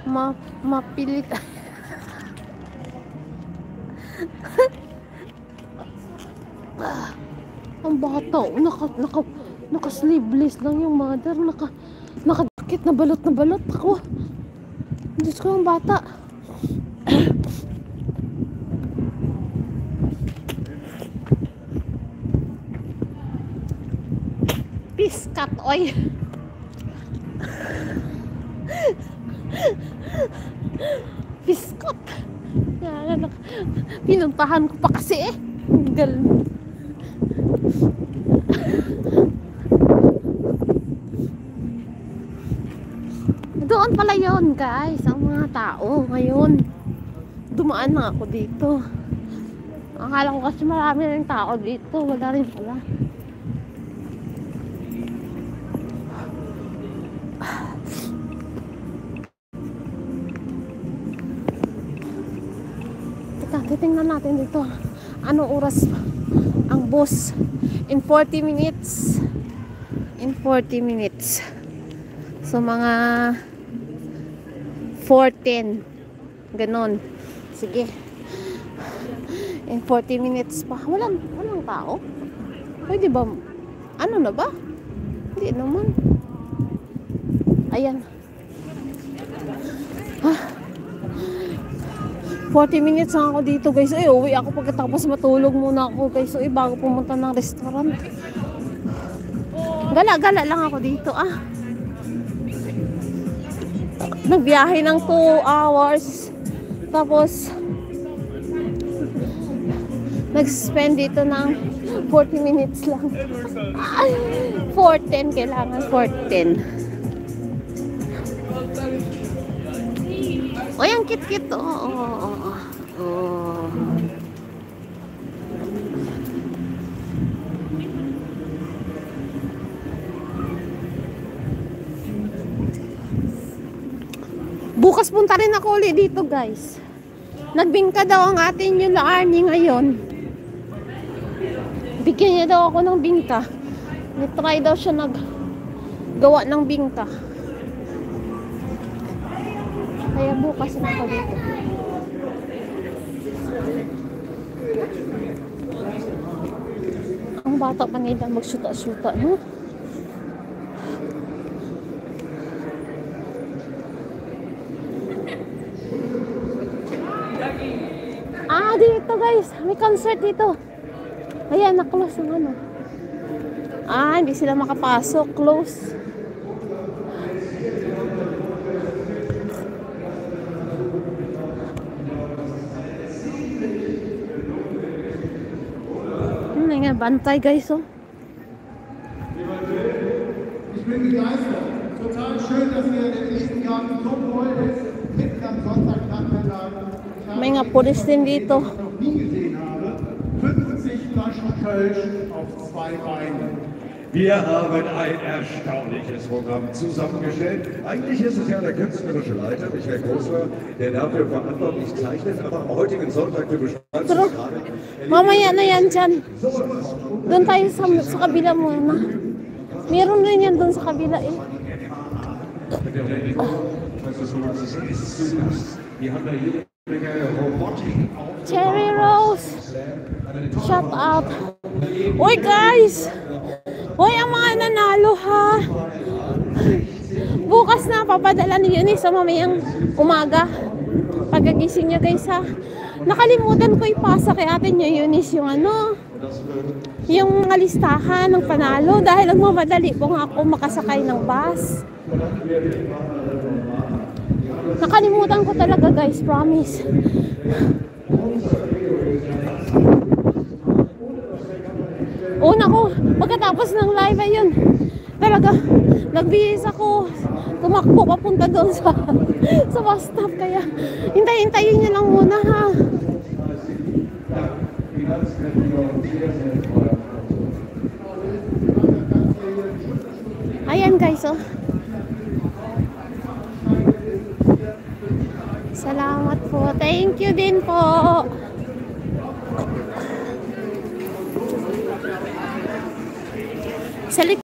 mapilit. Ang bata, naka-sleeveless lang yung mother, nakadakit na balot ako. Diyos ko, ang bata. Piskat, oy. Piskat. Pinuntahan ko pa kasi eh. Galing. Doon pala yun guys, ang mga tao ngayon. Dumaan na ako dito. Akala ko kasi marami rin tao dito. Wala rin pala. Teka, titingnan natin dito. Anong oras ang bus? In 40 minutes. In 40 minutes. So mga 4:10. Ganon. Sige. In 40 minutes pa. Walang tao. Pwede ba? Ano na ba? Hindi naman. Ayan. 40 minutes lang ako dito guys. Uwi ako pagkatapos matulog muna ako guys. Bago pumunta ng restaurant. Gala-gala lang ako dito Nagbiyahe ng 2 hours. Tapos nag-spend dito ng 40 minutes lang. 4:10 kailangan 4:10. Oy, ang kit-kit. Bukas punta rin ako ulit dito guys. Nagbingka daw ang atin yung Arnie ngayon. Bigyan niya daw ako ng bingka. Nitry daw siya naggawa ng bingka. Kaya bukas na ako dito. Ang bata pa nila magsuta-suta, no? Dito guys, may concert dito. Ayan, na-close ang ano. Hindi sila makapasok. Close. Nga, bantay guys, Ich bin begeistert. Total schön, dass wir den Riesengarten so voll ist. Mitten am Sonntagnachmittag. May nga pulis din dito. 50 Flaschen Kölsch auf 2 Beinen. Wir haben ein erstaunliches Programm zusammengestellt. Eigentlich ist es ja der künstlerische Leiter, Michael Großler, der dafür verantwortlich zeichnet, aber am heutigen Sonntag, du beschreibst es gerade. Mamaya na yan dyan. Doon tayo sa kabila muna. Meron rin yan doon sa kabila eh. Cherry Rose. Shut up. Uy guys. Uy, ang mga nanalo ha. Bukas na papadala ni Eunice sa mamayang umaga. Pagkagising niya guys ha. Nakalimutan ko ipasa kay ate niya Eunice yung yung listahan ng panalo dahil nagmamadali po nga ako makasakay ng bus. Nakalimutan ko talaga guys, promise. Una ko, pagkatapos ng live ayun, talaga nagbihis ako, tumakbo papunta doon sa bus stop, kaya hintayin niyo lang muna ha. Ayan guys, salamat po, thank you din po. Sa